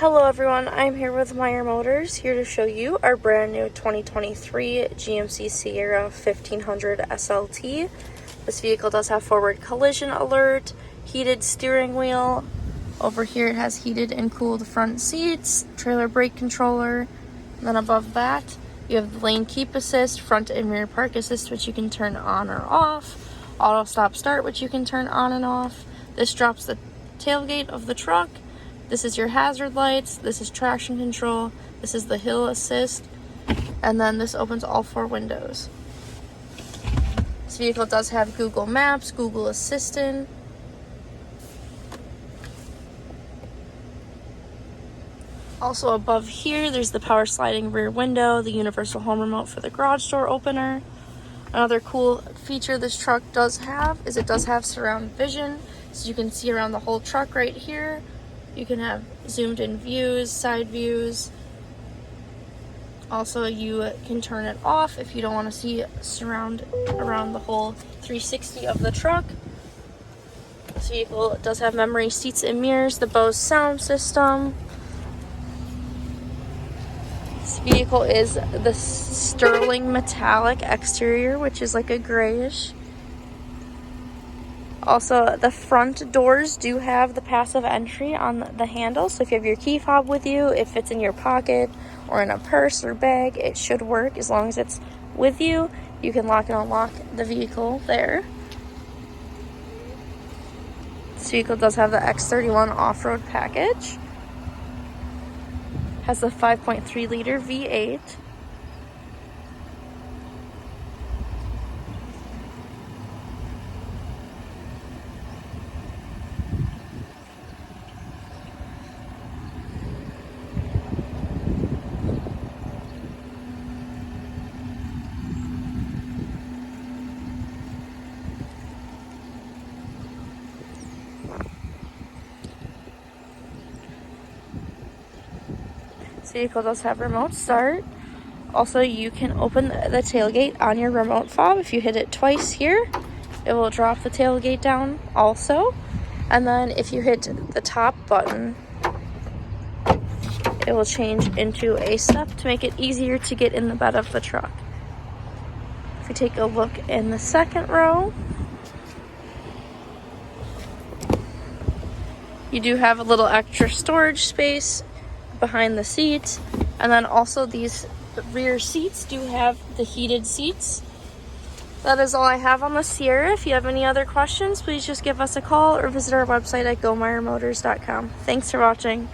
Hello everyone, I'm here with Meyer Motors, here to show you our brand new 2023 GMC Sierra 1500 SLT. This vehicle does have forward collision alert, heated steering wheel. Over here it has heated and cooled front seats, trailer brake controller. And then above that, you have the lane keep assist, front and rear park assist, which you can turn on or off. Auto stop start, which you can turn on and off. This drops the tailgate of the truck. This is your hazard lights, this is traction control, this is the hill assist, and then this opens all four windows. This vehicle does have Google Maps, Google Assistant. Also above here, there's the power sliding rear window, the universal home remote for the garage door opener. Another cool feature this truck does have is it does have surround vision, so you can see around the whole truck right here. You can have zoomed in views, side views. Also, you can turn it off if you don't want to see surround around the whole 360 of the truck. This vehicle does have memory seats and mirrors, the Bose sound system. This vehicle is the sterling metallic exterior, which is like a grayish. Also, the front doors do have the passive entry on the handle, so if you have your key fob with you, if it's in your pocket or in a purse or bag, it should work as long as it's with you. You can lock and unlock the vehicle there. This vehicle does have the X31 Off-Road Package. Has the 5.3 liter V8. This vehicle does have remote start. Also, you can open the tailgate on your remote fob. If you hit it twice here, it will drop the tailgate down also. And then if you hit the top button, it will change into a step to make it easier to get in the bed of the truck. If you take a look in the second row, you do have a little extra storage space behind the seats, and then also these rear seats do have the heated seats. That is all I have on the Sierra. If you have any other questions, please just give us a call or visit our website at gomeyermotors.com. Thanks for watching.